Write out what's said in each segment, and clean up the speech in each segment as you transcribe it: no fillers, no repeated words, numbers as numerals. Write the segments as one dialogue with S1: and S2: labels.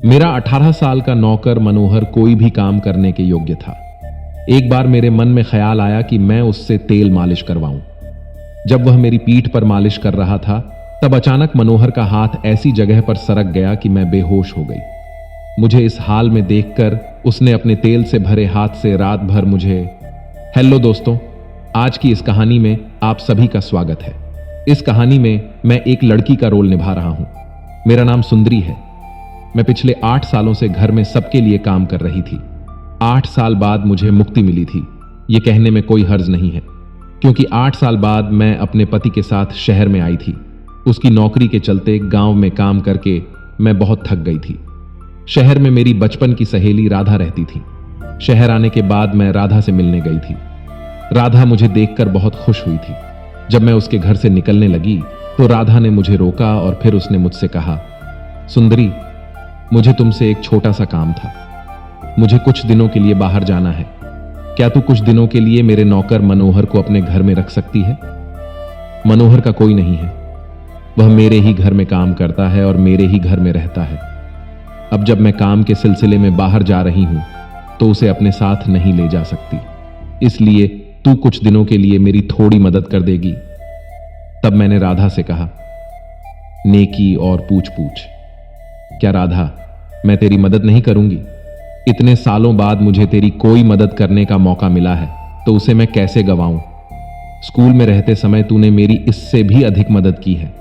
S1: मेरा 18 साल का नौकर मनोहर कोई भी काम करने के योग्य था। एक बार मेरे मन में ख्याल आया कि मैं उससे तेल मालिश करवाऊं। जब वह मेरी पीठ पर मालिश कर रहा था, तब अचानक मनोहर का हाथ ऐसी जगह पर सरक गया कि मैं बेहोश हो गई। मुझे इस हाल में देखकर उसने अपने तेल से भरे हाथ से रात भर मुझे। हेलो दोस्तों, आज की इस कहानी में आप सभी का स्वागत है। इस कहानी में मैं एक लड़की का रोल निभा रहा हूं। मेरा नाम सुंदरी है। मैं पिछले 8 सालों से घर में सबके लिए काम कर रही थी। 8 साल बाद मुझे मुक्ति मिली थी। ये कहने में कोई हर्ज नहीं है, क्योंकि 8 साल बाद मैं अपने पति के साथ शहर में आई थी। उसकी नौकरी के चलते गांव में काम करके मैं बहुत थक गई थी। शहर में मेरी बचपन की सहेली राधा रहती थी। शहर आने के बाद मैं राधा से मिलने गई थी। राधा मुझे देखकर बहुत खुश हुई थी। जब मैं उसके घर से निकलने लगी तो राधा ने मुझे रोका और फिर उसने मुझसे कहा, सुंदरी, मुझे तुमसे एक छोटा सा काम था। मुझे कुछ दिनों के लिए बाहर जाना है। क्या तू कुछ दिनों के लिए मेरे नौकर मनोहर को अपने घर में रख सकती है? मनोहर का कोई नहीं है। वह मेरे ही घर में काम करता है और मेरे ही घर में रहता है। अब जब मैं काम के सिलसिले में बाहर जा रही हूं तो उसे अपने साथ नहीं ले जा सकती। इसलिए तू कुछ दिनों के लिए मेरी थोड़ी मदद कर देगी। तब मैंने राधा से कहा, नेकी और पूछ पूछ। क्या राधा, मैं तेरी मदद नहीं करूंगी? इतने सालों बाद मुझे तेरी कोई मदद करने का मौका मिला है तो उसे मैं कैसे गवाऊं? स्कूल में रहते समय तूने मेरी इससे भी अधिक मदद की है।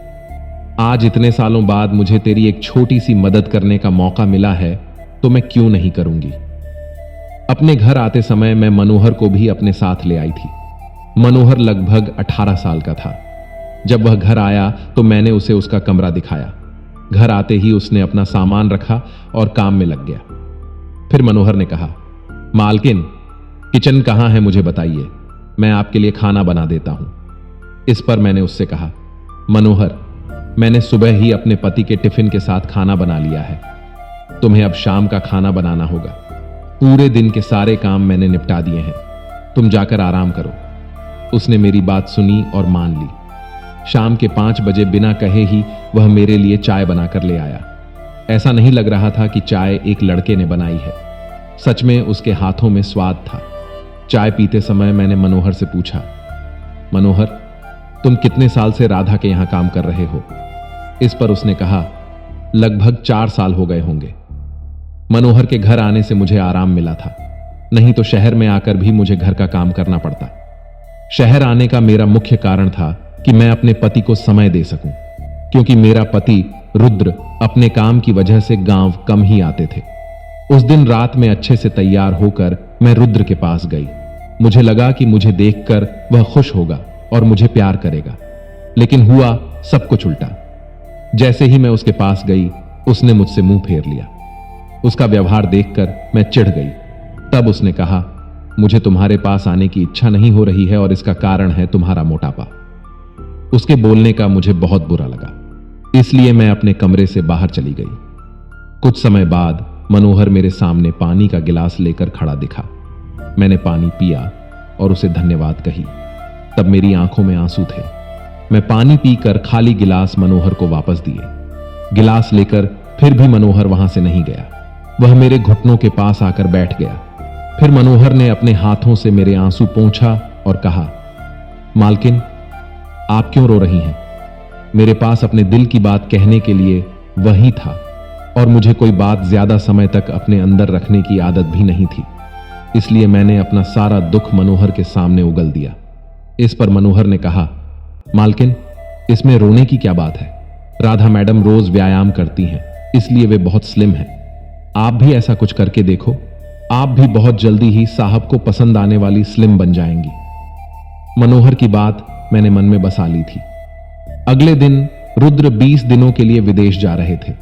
S1: आज इतने सालों बाद मुझे तेरी एक छोटी सी मदद करने का मौका मिला है तो मैं क्यों नहीं करूंगी? अपने घर आते समय मैं मनोहर को भी अपने साथ ले आई थी। मनोहर लगभग 18 साल का था। जब वह घर आया तो मैंने उसे उसका कमरा दिखाया। घर आते ही उसने अपना सामान रखा और काम में लग गया। फिर मनोहर ने कहा, मालकिन, किचन कहां है मुझे बताइए, मैं आपके लिए खाना बना देता हूं। इस पर मैंने उससे कहा, मनोहर, मैंने सुबह ही अपने पति के टिफिन के साथ खाना बना लिया है। तुम्हें अब शाम का खाना बनाना होगा। पूरे दिन के सारे काम मैंने निपटा दिए हैं। तुम जाकर आराम करो। उसने मेरी बात सुनी और मान ली। शाम के 5 बजे बिना कहे ही वह मेरे लिए चाय बनाकर ले आया। ऐसा नहीं लग रहा था कि चाय एक लड़के ने बनाई है। सच में उसके हाथों में स्वाद था। चाय पीते समय मैंने मनोहर से पूछा, मनोहर, तुम कितने साल से राधा के यहां काम कर रहे हो? इस पर उसने कहा, लगभग 4 साल हो गए होंगे। मनोहर के घर आने से मुझे आराम मिला था, नहीं तो शहर में आकर भी मुझे घर का काम करना पड़ता। शहर आने का मेरा मुख्य कारण था कि मैं अपने पति को समय दे सकूं, क्योंकि मेरा पति रुद्र अपने काम की वजह से गांव कम ही आते थे। उस दिन रात में अच्छे से तैयार होकर मैं रुद्र के पास गई। मुझे लगा कि मुझे देखकर वह खुश होगा और मुझे प्यार करेगा, लेकिन हुआ सब कुछ उल्टा। जैसे ही मैं उसके पास गई, उसने मुझसे मुंह फेर लिया। उसका व्यवहार देखकर मैं चिढ़ गई। तब उसने कहा, मुझे तुम्हारे पास आने की इच्छा नहीं हो रही है और इसका कारण है तुम्हारा मोटापा। उसके बोलने का मुझे बहुत बुरा लगा, इसलिए मैं अपने कमरे से बाहर चली गई। कुछ समय बाद मनोहर मेरे सामने पानी का गिलास लेकर खड़ा दिखा। मैंने पानी पिया और उसे धन्यवाद कही। तब मेरी आंखों में आंसू थे। मैं पानी पीकर खाली गिलास मनोहर को वापस दिए। गिलास लेकर फिर भी मनोहर वहां से नहीं गया। वह मेरे घुटनों के पास आकर बैठ गया। फिर मनोहर ने अपने हाथों से मेरे आंसू पोंछा और कहा, मालकिन, आप क्यों रो रही हैं? मेरे पास अपने दिल की बात कहने के लिए वही था और मुझे कोई बात ज्यादा समय तक अपने अंदर रखने की आदत भी नहीं थी। इसलिए मैंने अपना सारा दुख मनोहर के सामने उगल दिया। इस पर मनोहर ने कहा, मालकिन, इसमें रोने की क्या बात है? राधा मैडम रोज व्यायाम करती हैं, इसलिए वे बहुत स्लिम हैं। आप भी ऐसा कुछ करके देखो। आप भी बहुत जल्दी ही साहब को पसंद आने वाली स्लिम बन जाएंगी। मनोहर की बात मैंने मन में बसा ली थी। अगले दिन रुद्र 20 दिनों के लिए विदेश जा रहे थे।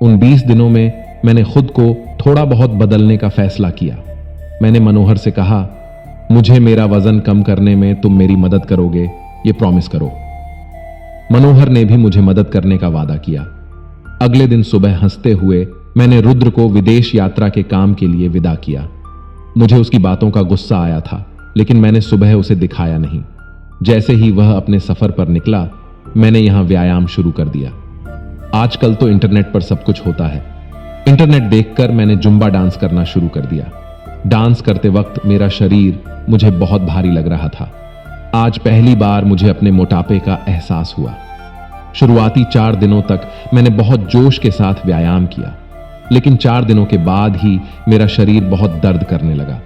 S1: उन 20 दिनों में मैंने खुद को थोड़ा बहुत बदलने का फैसला किया। मैंने मनोहर से कहा, मुझे मेरा वजन कम करने में तुम मेरी मदद करोगे, ये प्रॉमिस करो। मनोहर ने भी मुझे मदद करने का वादा किया। अगले दिन सुबह हंसते हुए मैंने रुद्र को विदेश यात्रा के काम के लिए विदा किया। मुझे उसकी बातों का गुस्सा आया था, लेकिन मैंने सुबह उसे दिखाया नहीं। जैसे ही वह अपने सफर पर निकला, मैंने यहां व्यायाम शुरू कर दिया। आजकल तो इंटरनेट पर सब कुछ होता है। इंटरनेट देखकर मैंने जुम्बा डांस करना शुरू कर दिया। डांस करते वक्त मेरा शरीर मुझे बहुत भारी लग रहा था। आज पहली बार मुझे अपने मोटापे का एहसास हुआ। शुरुआती 4 दिनों तक मैंने बहुत जोश के साथ व्यायाम किया, लेकिन 4 दिनों के बाद ही मेरा शरीर बहुत दर्द करने लगा।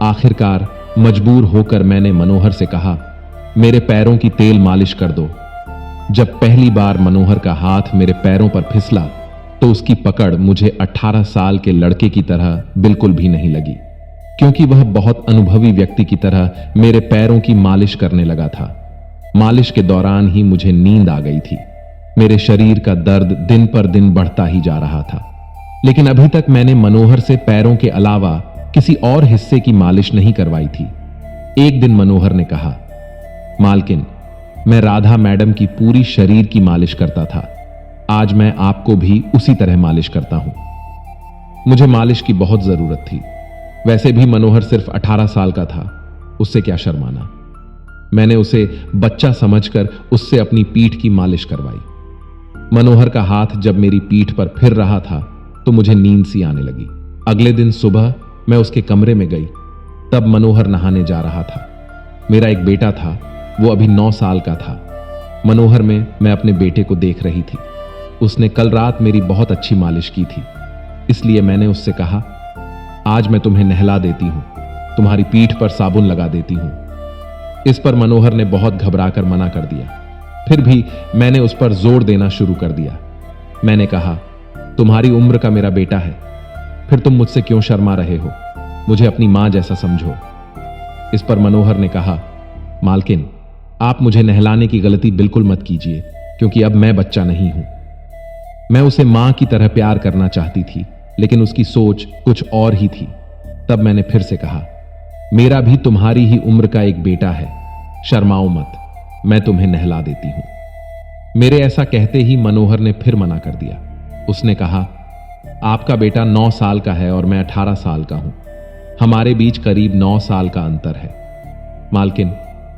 S1: आखिरकार मजबूर होकर मैंने मनोहर से कहा, मेरे पैरों की तेल मालिश कर दो। जब पहली बार मनोहर का हाथ मेरे पैरों पर फिसला तो उसकी पकड़ मुझे 18 साल के लड़के की तरह बिल्कुल भी नहीं लगी, क्योंकि वह बहुत अनुभवी व्यक्ति की तरह मेरे पैरों की मालिश करने लगा था। मालिश के दौरान ही मुझे नींद आ गई थी। मेरे शरीर का दर्द दिन पर दिन बढ़ता ही जा रहा था, लेकिन अभी तक मैंने मनोहर से पैरों के अलावा किसी और हिस्से की मालिश नहीं करवाई थी। एक दिन मनोहर ने कहा, मालकिन, मैं राधा मैडम की पूरी शरीर की मालिश करता था, आज मैं आपको भी उसी तरह मालिश करता हूं। मुझे मालिश की बहुत जरूरत थी। वैसे भी मनोहर सिर्फ 18 साल का था, उससे क्या शर्माना। मैंने उसे बच्चा समझकर उससे अपनी पीठ की मालिश करवाई। मनोहर का हाथ जब मेरी पीठ पर फिर रहा था तो मुझे नींद सी आने लगी। अगले दिन सुबह मैं उसके कमरे में गई, तब मनोहर नहाने जा रहा था। मेरा एक बेटा था, वो अभी 9 साल का था। मनोहर में मैं अपने बेटे को देख रही थी। उसने कल रात मेरी बहुत अच्छी मालिश की थी, इसलिए मैंने उससे कहा, आज मैं तुम्हें नहला देती हूं, तुम्हारी पीठ पर साबुन लगा देती हूं। इस पर मनोहर ने बहुत घबराकर मना कर दिया। फिर भी मैंने उस पर जोर देना शुरू कर दिया। मैंने कहा, तुम्हारी उम्र का मेरा बेटा है, फिर तुम मुझसे क्यों शर्मा रहे हो? मुझे अपनी मां जैसा समझो। इस पर मनोहर ने कहा, मालकिन, आप मुझे नहलाने की गलती बिल्कुल मत कीजिए, क्योंकि अब मैं बच्चा नहीं हूं। मैं उसे मां की तरह प्यार करना चाहती थी, लेकिन उसकी सोच कुछ और ही थी। तब मैंने फिर से कहा, मेरा भी तुम्हारी ही उम्र का एक बेटा है, शर्माओ मत, मैं तुम्हें नहला देती हूं। मेरे ऐसा कहते ही मनोहर ने फिर मना कर दिया। उसने कहा, आपका बेटा 9 साल का है और मैं 18 साल का हूं, हमारे बीच करीब 9 साल का अंतर है। मालकिन,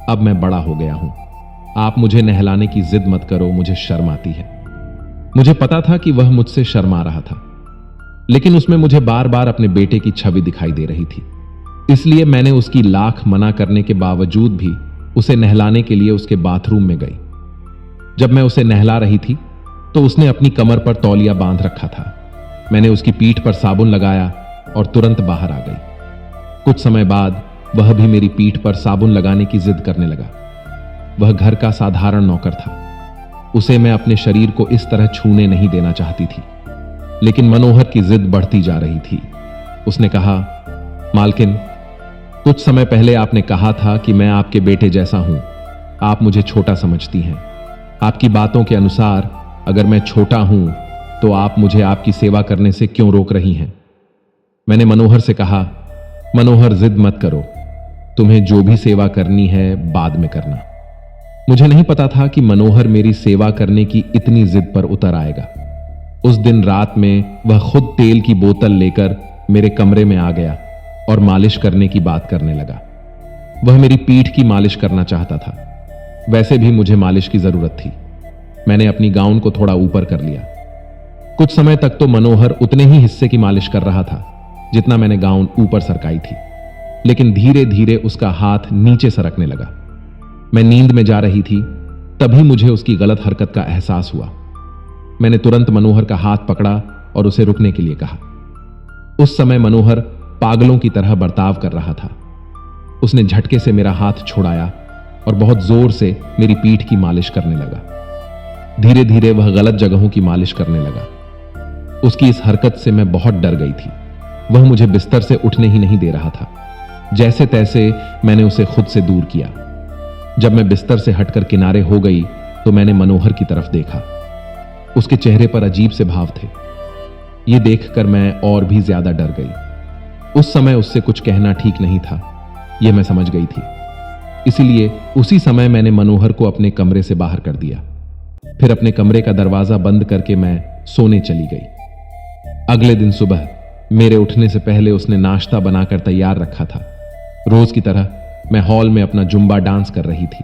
S1: अब मैं बड़ा हो गया हूं, आप मुझे नहलाने की जिद मत करो, मुझे शर्म आती है। मुझे पता था कि वह मुझसे शर्मा रहा था, लेकिन उसमें मुझे बार बार अपने बेटे की छवि दिखाई दे रही थी। इसलिए मैंने उसकी लाख मना करने के बावजूद भी उसे नहलाने के लिए उसके बाथरूम में गई। जब मैं उसे नहला रही थी तो उसने अपनी कमर पर तौलिया बांध रखा था। मैंने उसकी पीठ पर साबुन लगाया और तुरंत बाहर आ गई। कुछ समय बाद वह भी मेरी पीठ पर साबुन लगाने की जिद करने लगा। वह घर का साधारण नौकर था, उसे मैं अपने शरीर को इस तरह छूने नहीं देना चाहती थी, लेकिन मनोहर की जिद बढ़ती जा रही थी। उसने कहा, मालकिन, कुछ समय पहले आपने कहा था कि मैं आपके बेटे जैसा हूं, आप मुझे छोटा समझती हैं। आपकी बातों के अनुसार अगर मैं छोटा हूं तो आप मुझे आपकी सेवा करने से क्यों रोक रही हैं? मैंने मनोहर से कहा, मनोहर, जिद मत करो, तुम्हें जो भी सेवा करनी है बाद में करना। मुझे नहीं पता था कि मनोहर मेरी सेवा करने की इतनी जिद पर उतर आएगा। उस दिन रात में वह खुद तेल की बोतल लेकर मेरे कमरे में आ गया और मालिश करने की बात करने लगा। वह मेरी पीठ की मालिश करना चाहता था। वैसे भी मुझे मालिश की जरूरत थी। मैंने अपनी गाउन को थोड़ा ऊपर कर लिया। कुछ समय तक तो मनोहर उतने ही हिस्से की मालिश कर रहा था जितना मैंने गाउन ऊपर सरकाई थी, लेकिन धीरे धीरे उसका हाथ नीचे सरकने लगा। मैं नींद में जा रही थी, तभी मुझे उसकी गलत हरकत का एहसास हुआ। मैंने तुरंत मनोहर का हाथ पकड़ा और उसे रुकने के लिए कहा। उस समय मनोहर पागलों की तरह बर्ताव कर रहा था। उसने झटके से मेरा हाथ छुड़ाया और बहुत जोर से मेरी पीठ की मालिश करने लगा। धीरे धीरे वह गलत जगहों की मालिश करने लगा। उसकी इस हरकत से मैं बहुत डर गई थी। वह मुझे बिस्तर से उठने ही नहीं दे रहा था। जैसे तैसे मैंने उसे खुद से दूर किया। जब मैं बिस्तर से हटकर किनारे हो गई तो मैंने मनोहर की तरफ देखा। उसके चेहरे पर अजीब से भाव थे। यह देखकर मैं और भी ज्यादा डर गई। उस समय उससे कुछ कहना ठीक नहीं था, यह मैं समझ गई थी। इसीलिए उसी समय मैंने मनोहर को अपने कमरे से बाहर कर दिया। फिर अपने कमरे का दरवाजा बंद करके मैं सोने चली गई। अगले दिन सुबह मेरे उठने से पहले उसने नाश्ता बनाकर तैयार रखा था। रोज की तरह मैं हॉल में अपना जुम्बा डांस कर रही थी।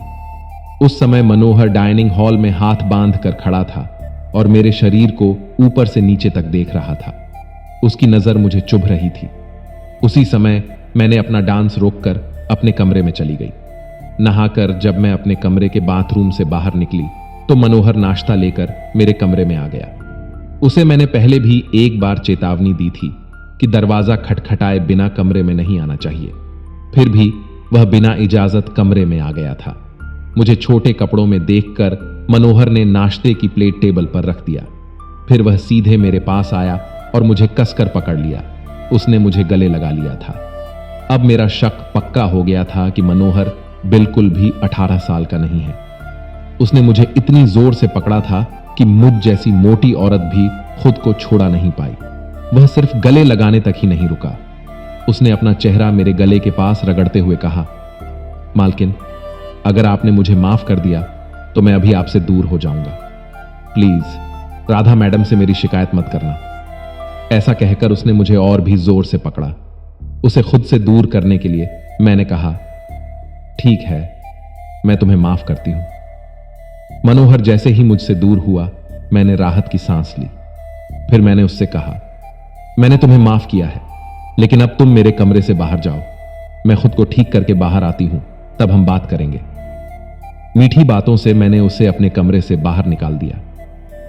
S1: उस समय मनोहर डाइनिंग हॉल में हाथ बांध कर खड़ा था और मेरे शरीर को ऊपर से नीचे तक देख रहा था। उसकी नजर मुझे चुभ रही थी। उसी समय मैंने अपना डांस रोककर अपने कमरे में चली गई। नहाकर जब मैं अपने कमरे के बाथरूम से बाहर निकली तो मनोहर नाश्ता लेकर मेरे कमरे में आ गया। उसे मैंने पहले भी एक बार चेतावनी दी थी कि दरवाजा खटखटाए बिना कमरे में नहीं आना चाहिए, फिर भी वह बिना इजाजत कमरे में आ गया था। मुझे छोटे कपड़ों में देखकर मनोहर ने नाश्ते की प्लेट टेबल पर रख दिया। फिर वह सीधे मेरे पास आया और मुझे कसकर पकड़ लिया। उसने मुझे गले लगा लिया था। अब मेरा शक पक्का हो गया था कि मनोहर बिल्कुल भी 18 साल का नहीं है। उसने मुझे इतनी जोर से पकड़ा था कि मुझ जैसी मोटी औरत भी खुद को छोड़ा नहीं पाई। वह सिर्फ गले लगाने तक ही नहीं रुका। उसने अपना चेहरा मेरे गले के पास रगड़ते हुए कहा, मालकिन, अगर आपने मुझे माफ कर दिया तो मैं अभी आपसे दूर हो जाऊंगा। प्लीज राधा मैडम से मेरी शिकायत मत करना। ऐसा कहकर उसने मुझे और भी जोर से पकड़ा। उसे खुद से दूर करने के लिए मैंने कहा, ठीक है, मैं तुम्हें माफ करती हूं। मनोहर जैसे ही मुझसे दूर हुआ, मैंने राहत की सांस ली। फिर मैंने उससे कहा, मैंने तुम्हें माफ किया है, लेकिन अब तुम मेरे कमरे से बाहर जाओ। मैं खुद को ठीक करके बाहर आती हूं, तब हम बात करेंगे। मीठी बातों से मैंने उसे अपने कमरे से बाहर निकाल दिया।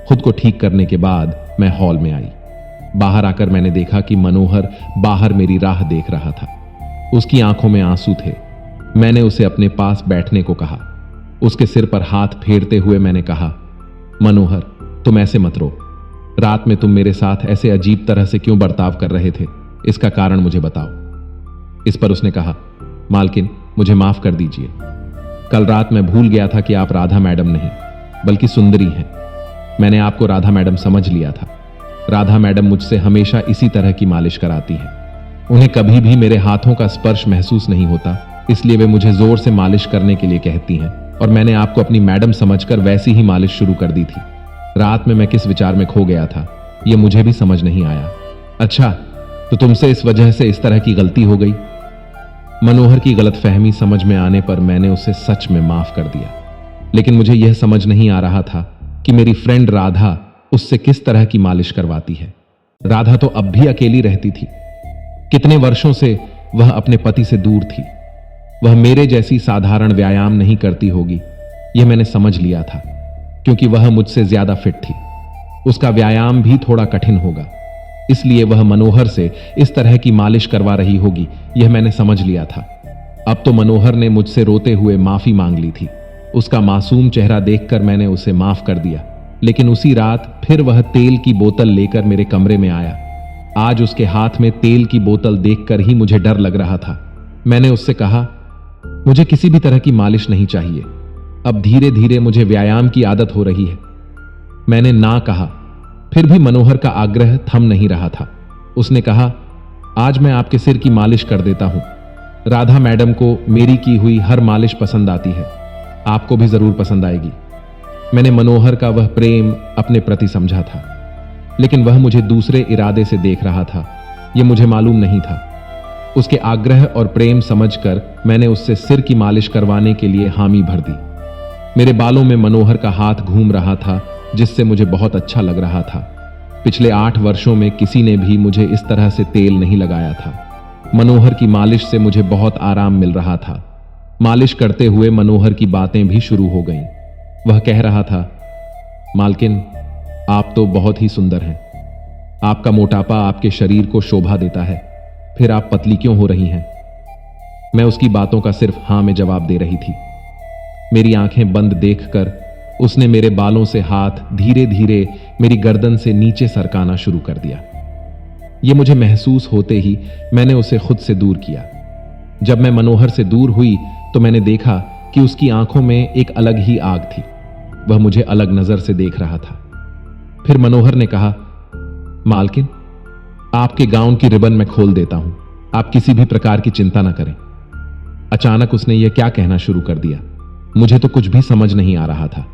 S1: खुद को ठीक करने के बाद मैं हॉल में आई। बाहर आकर मैंने देखा कि मनोहर बाहर मेरी राह देख रहा था। उसकी आंखों में आंसू थे। मैंने उसे अपने पास बैठने को कहा। उसके सिर पर हाथ फेरते हुए मैंने कहा, मनोहर, तुम ऐसे मत रो। रात में तुम मेरे साथ ऐसे अजीब तरह से क्यों बर्ताव कर रहे थे, इसका कारण मुझे बताओ। इस पर उसने कहा, मालकिन, मुझे माफ कर दीजिए। कल रात मैं भूल गया था कि आप राधा मैडम नहीं बल्कि सुंदरी हैं। मैंने आपको राधा मैडम समझ लिया था। राधा मैडम मुझसे हमेशा इसी तरह की मालिश कराती हैं। उन्हें कभी भी मेरे हाथों का स्पर्श महसूस नहीं होता, इसलिए वे मुझे जोर से मालिश करने के लिए कहती हैं और मैंने आपको अपनी मैडम समझकर वैसी ही मालिश शुरू कर दी थी। रात में मैं किस विचार में खो गया था, यह मुझे भी समझ नहीं आया। अच्छा, तो तुमसे इस वजह से इस तरह की गलती हो गई। मनोहर की गलतफहमी समझ में आने पर मैंने उसे सच में माफ कर दिया, लेकिन मुझे यह समझ नहीं आ रहा था कि मेरी फ्रेंड राधा उससे किस तरह की मालिश करवाती है। राधा तो अब भी अकेली रहती थी। कितने वर्षों से वह अपने पति से दूर थी। वह मेरे जैसी साधारण व्यायाम नहीं करती होगी, यह मैंने समझ लिया था, क्योंकि वह मुझसे ज्यादा फिट थी। उसका व्यायाम भी थोड़ा कठिन होगा, इसलिए वह मनोहर से इस तरह की मालिश करवा रही होगी, यह मैंने समझ लिया था। अब तो मनोहर ने मुझसे रोते हुए माफी मांग ली थी। उसका मासूम चेहरा देखकर मैंने उसे माफ कर दिया, लेकिन उसी रात फिर वह तेल की बोतल लेकर मेरे कमरे में आया। आज उसके हाथ में तेल की बोतल देखकर ही मुझे डर लग रहा था। मैंने उससे कहा, मुझे किसी भी तरह की मालिश नहीं चाहिए। अब धीरे धीरे मुझे व्यायाम की आदत हो रही है। मैंने ना कहा, फिर भी मनोहर का आग्रह थम नहीं रहा था। उसने कहा, आज मैं आपके सिर की मालिश कर देता हूं। राधा मैडम को मेरी की हुई हर मालिश पसंद आती है, आपको भी जरूर पसंद आएगी। मैंने मनोहर का वह प्रेम अपने प्रति समझा था, लेकिन वह मुझे दूसरे इरादे से देख रहा था, यह मुझे मालूम नहीं था। उसके आग्रह और प्रेम समझकर मैंने उससे सिर की मालिश करवाने के लिए हामी भर दी। मेरे बालों में मनोहर का हाथ घूम रहा था, जिससे मुझे बहुत अच्छा लग रहा था। पिछले 8 वर्षों में किसी ने भी मुझे इस तरह से तेल नहीं लगाया था। मनोहर की मालिश से मुझे बहुत आराम मिल रहा था। मालिश करते हुए मनोहर की बातें भी शुरू हो गईं। वह कह रहा था, मालकिन, आप तो बहुत ही सुंदर हैं। आपका मोटापा आपके शरीर को शोभा देता है, फिर आप पतली क्यों हो रही हैं? मैं उसकी बातों का सिर्फ हां में जवाब दे रही थी। मेरी आंखें बंद देखकर उसने मेरे बालों से हाथ धीरे धीरे मेरी गर्दन से नीचे सरकाना शुरू कर दिया। यह मुझे महसूस होते ही मैंने उसे खुद से दूर किया। जब मैं मनोहर से दूर हुई तो मैंने देखा कि उसकी आंखों में एक अलग ही आग थी। वह मुझे अलग नजर से देख रहा था। फिर मनोहर ने कहा, मालकिन, आपके गाउन की रिबन मैं खोल देता हूं, आप किसी भी प्रकार की चिंता न करें। अचानक उसने यह क्या कहना शुरू कर दिया, मुझे तो कुछ भी समझ नहीं आ रहा था।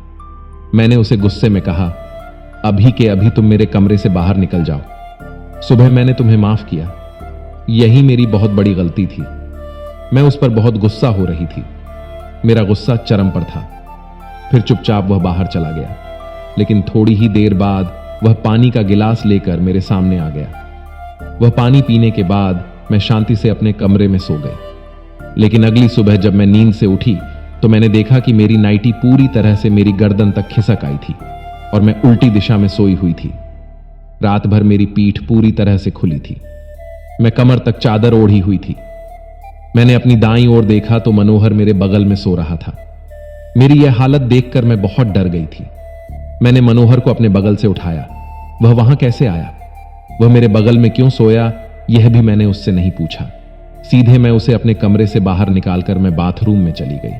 S1: मैंने उसे गुस्से में कहा, अभी के अभी तुम मेरे कमरे से बाहर निकल जाओ। सुबह मैंने तुम्हें माफ किया, यही मेरी बहुत बड़ी गलती थी। मैं उस पर बहुत गुस्सा हो रही थी। मेरा गुस्सा चरम पर था। फिर चुपचाप वह बाहर चला गया, लेकिन थोड़ी ही देर बाद वह पानी का गिलास लेकर मेरे सामने आ गया। वह पानी पीने के बाद मैं शांति से अपने कमरे में सो गई। लेकिन अगली सुबह जब मैं नींद से उठी तो मैंने देखा कि मेरी नाइटी पूरी तरह से मेरी गर्दन तक खिसक आई थी और मैं उल्टी दिशा में सोई हुई थी। रात भर मेरी पीठ पूरी तरह से खुली थी। मैं कमर तक चादर ओढ़ी हुई थी। मैंने अपनी दाईं ओर देखा तो मनोहर मेरे बगल में सो रहा था। मेरी यह हालत देखकर मैं बहुत डर गई थी। मैंने मनोहर को अपने बगल से उठाया। वह वहां कैसे आया? वह मेरे बगल में क्यों सोया, यह भी मैंने उससे नहीं पूछा। सीधे मैं उसे अपने कमरे से बाहर निकालकर मैं बाथरूम में चली गई।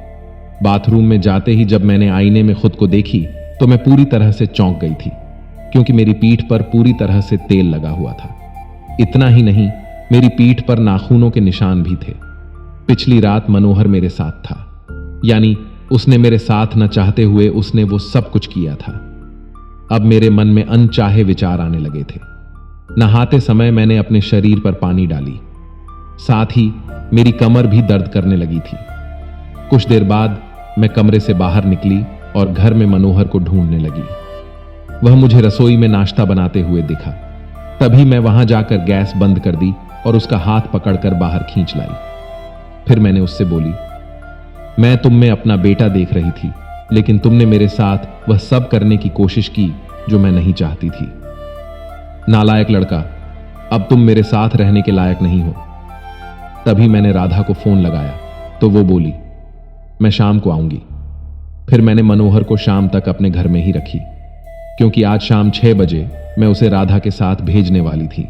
S1: बाथरूम में जाते ही जब मैंने आईने में खुद को देखी तो मैं पूरी तरह से चौंक गई थी, क्योंकि मेरी पीठ पर पूरी तरह से तेल लगा हुआ था। इतना ही नहीं, मेरी पीठ पर नाखूनों के निशान भी थे। पिछली रात मनोहर मेरे साथ था, यानी उसने मेरे साथ न चाहते हुए उसने वो सब कुछ किया था। अब मेरे मन में अनचाहे विचार आने लगे थे। नहाते समय मैंने अपने शरीर पर पानी डाली, साथ ही मेरी कमर भी दर्द करने लगी थी। कुछ देर बाद मैं कमरे से बाहर निकली और घर में मनोहर को ढूंढने लगी। वह मुझे रसोई में नाश्ता बनाते हुए दिखा। तभी मैं वहां जाकर गैस बंद कर दी और उसका हाथ पकड़कर बाहर खींच लाई। फिर मैंने उससे बोली, मैं तुम में अपना बेटा देख रही थी, लेकिन तुमने मेरे साथ वह सब करने की कोशिश की जो मैं नहीं चाहती थी। नालायक लड़का, अब तुम मेरे साथ रहने के लायक नहीं हो। तभी मैंने राधा को फोन लगाया तो वो बोली, मैं शाम को आऊंगी। फिर मैंने मनोहर को शाम तक अपने घर में ही रखी, क्योंकि आज शाम 6 बजे मैं उसे राधा के साथ भेजने वाली थी।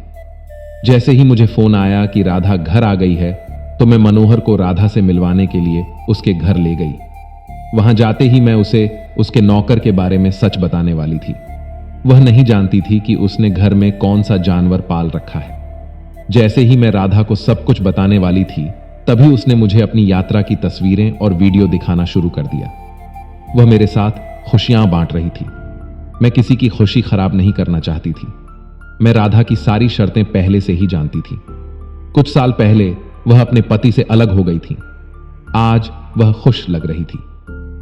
S1: जैसे ही मुझे फोन आया कि राधा घर आ गई है तो मैं मनोहर को राधा से मिलवाने के लिए उसके घर ले गई। वहां जाते ही मैं उसे उसके नौकर के बारे में सच बताने वाली थी। वह नहीं जानती थी कि उसने घर में कौन सा जानवर पाल रखा है। जैसे ही मैं राधा को सब कुछ बताने वाली थी, तभी उसने मुझे अपनी यात्रा की तस्वीरें और वीडियो दिखाना शुरू कर दिया। वह मेरे साथ खुशियां बांट रही थी। मैं किसी की खुशी खराब नहीं करना चाहती थी। मैं राधा की सारी शर्तें पहले से ही जानती थी। कुछ साल पहले वह अपने पति से अलग हो गई थी। आज वह खुश लग रही थी,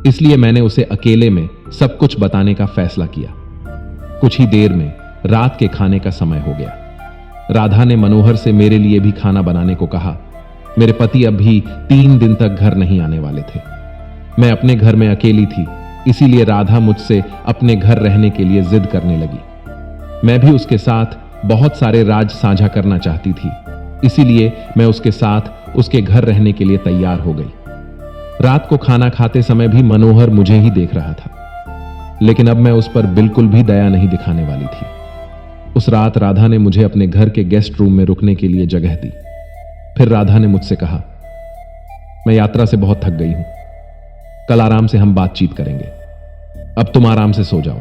S1: इसलिए मैंने उसे अकेले में सब कुछ बताने का फैसला किया। कुछ ही देर में रात के खाने का समय हो गया। राधा ने मनोहर से मेरे लिए भी खाना बनाने को कहा। मेरे पति अब भी 3 दिन तक घर नहीं आने वाले थे। मैं अपने घर में अकेली थी, इसीलिए राधा मुझसे अपने घर रहने के लिए जिद करने लगी। मैं भी उसके साथ बहुत सारे राज साझा करना चाहती थी, इसीलिए मैं उसके साथ उसके घर रहने के लिए तैयार हो गई। रात को खाना खाते समय भी मनोहर मुझे ही देख रहा था, लेकिन अब मैं उस पर बिल्कुल भी दया नहीं दिखाने वाली थी। उस रात राधा ने मुझे अपने घर के गेस्ट रूम में रुकने के लिए जगह दी। फिर राधा ने मुझसे कहा, मैं यात्रा से बहुत थक गई हूं, कल आराम से हम बातचीत करेंगे, अब तुम आराम से सो जाओ।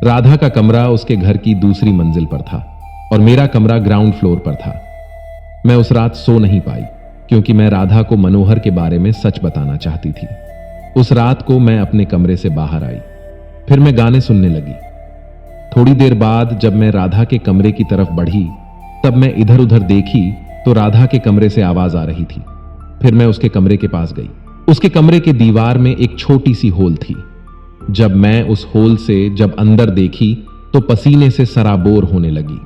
S1: राधा का कमरा उसके घर की दूसरी मंजिल पर था और मेरा कमरा ग्राउंड फ्लोर पर था। मैं उस रात सो नहीं पाई, क्योंकि मैं राधा को मनोहर के बारे में सच बताना चाहती थी। उस रात को मैं अपने कमरे से बाहर आई। फिर मैं गाने सुनने लगी। थोड़ी देर बाद जब मैं राधा के कमरे की तरफ बढ़ी, तब मैं इधर उधर देखी तो राधा के कमरे से आवाज आ रही थी। फिर मैं उसके कमरे के पास गई। उसके कमरे के दीवार में एक छोटी सी होल थी। जब मैं उस होल से जब अंदर देखी तो पसीने से सराबोर होने लगी।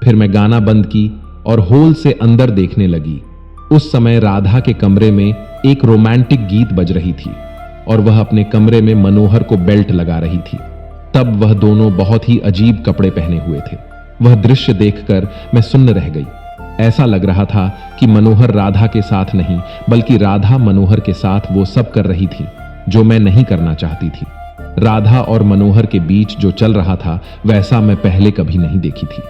S1: फिर मैं गाना बंद की और होल से अंदर देखने लगी। उस समय राधा के कमरे में एक रोमांटिक गीत बज रही थी और वह अपने कमरे में मनोहर को बेल्ट लगा रही थी। तब वह दोनों बहुत ही अजीब कपड़े पहने हुए थे। वह दृश्य देखकर मैं सुन्न रह गई। ऐसा लग रहा था कि मनोहर राधा के साथ नहीं, बल्कि राधा मनोहर के साथ वो सब कर रही थी जो मैं नहीं करना चाहती थी। राधा और मनोहर के बीच जो चल रहा था वैसा मैं पहले कभी नहीं देखी थी।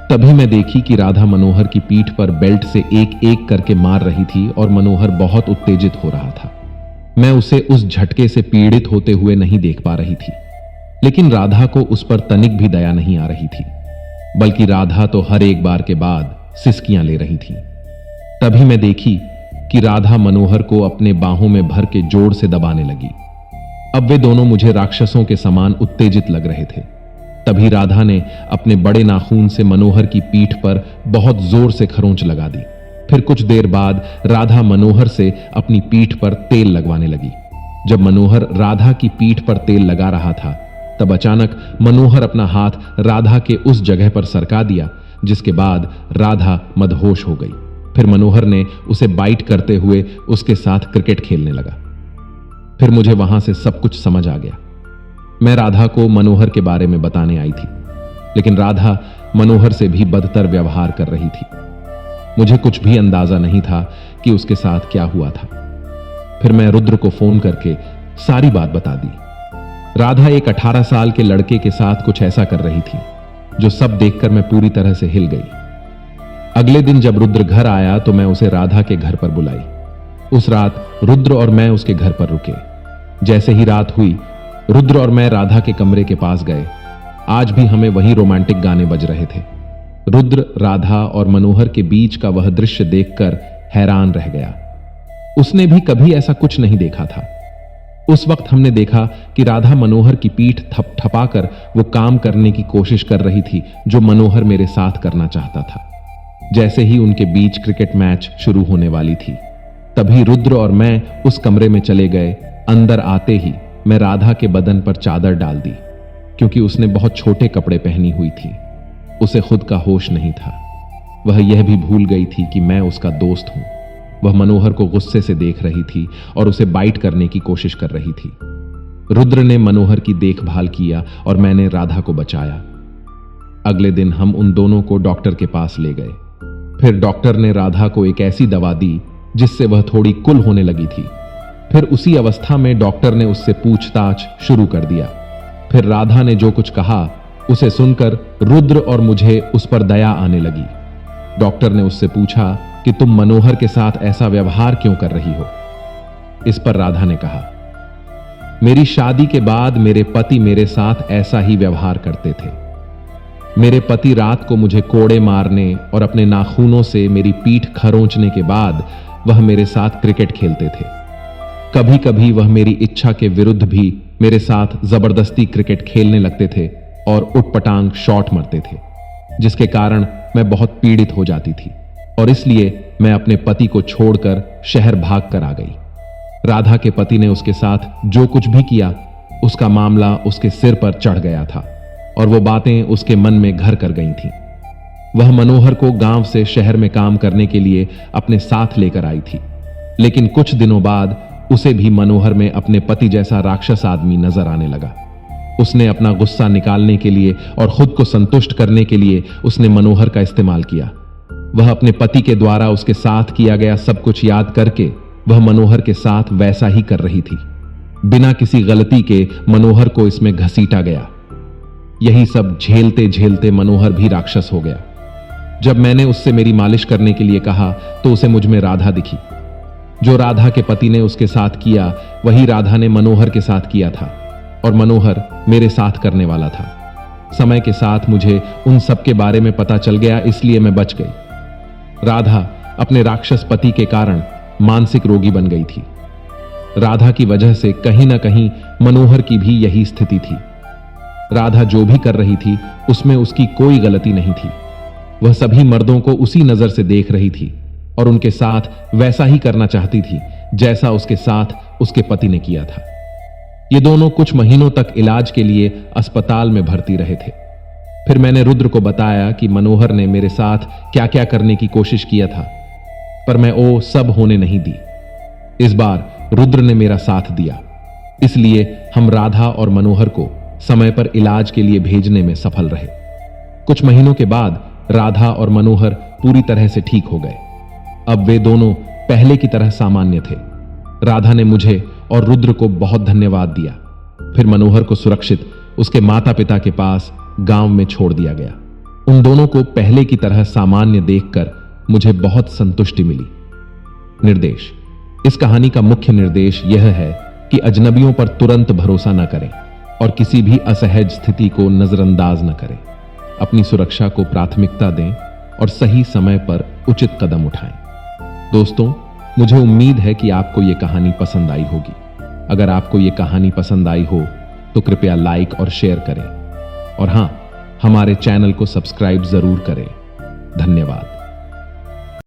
S1: तभी मैं देखी कि राधा मनोहर की पीठ पर बेल्ट से एक एक करके मार रही थी और मनोहर बहुत उत्तेजित हो रहा था। मैं उसे उस झटके से पीड़ित होते हुए नहीं देख पा रही थी, लेकिन राधा को उस पर तनिक भी दया नहीं आ रही थी, बल्कि राधा तो हर एक बार के बाद सिसकियां ले रही थी। तभी मैं देखी कि राधा मनोहर को अपने बाहों में भर के जोर से दबाने लगी। अब वे दोनों मुझे राक्षसों के समान उत्तेजित लग रहे थे। तभी राधा ने अपने बड़े नाखून से मनोहर की पीठ पर बहुत जोर से खरोंच लगा दी। फिर कुछ देर बाद राधा मनोहर से अपनी पीठ पर तेल लगवाने लगी। जब मनोहर राधा की पीठ पर तेल लगा रहा था, तब अचानक मनोहर अपना हाथ राधा के उस जगह पर सरका दिया जिसके बाद राधा मदहोश हो गई। फिर मनोहर ने उसे बाइट करते हुए उसके साथ क्रिकेट खेलने लगा। फिर मुझे वहां से सब कुछ समझ आ गया। मैं राधा को मनोहर के बारे में बताने आई थी, लेकिन राधा मनोहर से भी बदतर व्यवहार कर रही थी। मुझे कुछ भी अंदाजा नहीं था कि उसके साथ क्या हुआ था। फिर मैं रुद्र को फोन करके सारी बात बता दी। राधा एक 18 साल के लड़के के साथ कुछ ऐसा कर रही थी जो सब देखकर मैं पूरी तरह से हिल गई। अगले दिन जब रुद्र घर आया तो मैं उसे राधा के घर पर बुलाई। उस रात रुद्र और मैं उसके घर पर रुके। जैसे ही रात हुई, रुद्र और मैं राधा के कमरे के पास गए। आज भी हमें वही रोमांटिक गाने बज रहे थे। रुद्र, राधा और मनोहर के बीच का वह दृश्य देखकर हैरान रह गया। उसने भी कभी ऐसा कुछ नहीं देखा था। उस वक्त हमने देखा कि राधा मनोहर की पीठ थपथपाकर वो काम करने की कोशिश कर रही थी जो मनोहर मेरे साथ करना चाहता था। जैसे ही उनके बीच क्रिकेट मैच शुरू होने वाली थी, तभी रुद्र और मैं उस कमरे में चले गए। अंदर आते ही मैं राधा के बदन पर चादर डाल दी, क्योंकि उसने बहुत छोटे कपड़े पहनी हुई थी। उसे खुद का होश नहीं था। वह यह भी भूल गई थी कि मैं उसका दोस्त हूं। वह मनोहर को गुस्से से देख रही थी और उसे बाइट करने की कोशिश कर रही थी। रुद्र ने मनोहर की देखभाल किया और मैंने राधा को बचाया। अगले दिन हम उन दोनों को डॉक्टर के पास ले गए। फिर डॉक्टर ने राधा को एक ऐसी दवा दी जिससे वह थोड़ी कुल होने लगी थी। फिर उसी अवस्था में डॉक्टर ने उससे पूछताछ शुरू कर दिया। फिर राधा ने जो कुछ कहा उसे सुनकर रुद्र और मुझे उस पर दया आने लगी। डॉक्टर ने उससे पूछा कि तुम मनोहर के साथ ऐसा व्यवहार क्यों कर रही हो। इस पर राधा ने कहा, मेरी शादी के बाद मेरे पति मेरे साथ ऐसा ही व्यवहार करते थे। मेरे पति रात को मुझे कोड़े मारने और अपने नाखूनों से मेरी पीठ खरोंचने के बाद वह मेरे साथ क्रिकेट खेलते थे। कभी कभी वह मेरी इच्छा के विरुद्ध भी मेरे साथ जबरदस्ती क्रिकेट खेलने लगते थे और उटपटांग शॉट मारते थे, जिसके कारण मैं बहुत पीड़ित हो जाती थी और इसलिए मैं अपने पति को छोड़कर शहर भाग कर आ गई। राधा के पति ने उसके साथ जो कुछ भी किया, उसका मामला उसके सिर पर चढ़ गया था और वो बातें उसके मन में घर कर गई थीं। वह मनोहर को गांव से शहर में काम करने के लिए अपने साथ लेकर आई थी, लेकिन कुछ दिनों बाद उसे भी मनोहर में अपने पति जैसा राक्षस आदमी नजर आने लगा। उसने अपना गुस्सा निकालने के लिए और खुद को संतुष्ट करने के लिए उसने मनोहर का इस्तेमाल किया। वह अपने पति के द्वारा उसके साथ किया गया सब कुछ याद करके वह मनोहर के साथ वैसा ही कर रही थी। बिना किसी गलती के मनोहर को इसमें घसीटा गया। यही सब झेलते झेलते मनोहर भी राक्षस हो गया। जब मैंने उससे मेरी मालिश करने के लिए कहा तो उसे मुझ में राधा दिखी। जो राधा के पति ने उसके साथ किया वही राधा ने मनोहर के साथ किया था और मनोहर मेरे साथ करने वाला था। समय के साथ मुझे उन सब के बारे में पता चल गया, इसलिए मैं बच गई। राधा अपने राक्षस पति के कारण मानसिक रोगी बन गई थी। राधा की वजह से कहीं ना कहीं मनोहर की भी यही स्थिति थी। राधा जो भी कर रही थी उसमें उसकी कोई गलती नहीं थी। वह सभी मर्दों को उसी नजर से देख रही थी और उनके साथ वैसा ही करना चाहती थी जैसा उसके साथ उसके पति ने किया था। ये दोनों कुछ महीनों तक इलाज के लिए अस्पताल में भर्ती रहे थे। फिर मैंने रुद्र को बताया कि मनोहर ने मेरे साथ क्या क्या करने की कोशिश किया था, पर मैं वो सब होने नहीं दी। इस बार रुद्र ने मेरा साथ दिया, इसलिए हम राधा और मनोहर को समय पर इलाज के लिए भेजने में सफल रहे। कुछ महीनों के बाद राधा और मनोहर पूरी तरह से ठीक हो गए। अब वे दोनों पहले की तरह सामान्य थे। राधा ने मुझे और रुद्र को बहुत धन्यवाद दिया। फिर मनोहर को सुरक्षित उसके माता पिता के पास गांव में छोड़ दिया गया। उन दोनों को पहले की तरह सामान्य देखकर मुझे बहुत संतुष्टि मिली। निर्देश: इस कहानी का मुख्य निर्देश यह है कि अजनबियों पर तुरंत भरोसा न करें और किसी भी असहज स्थिति को नजरअंदाज न करें। अपनी सुरक्षा को प्राथमिकता दें और सही समय पर उचित कदम उठाएं। दोस्तों, मुझे उम्मीद है कि आपको यह कहानी पसंद आई होगी। अगर आपको यह कहानी पसंद आई हो तो कृपया लाइक और शेयर करें और हां, हमारे चैनल को सब्सक्राइब जरूर करें। धन्यवाद।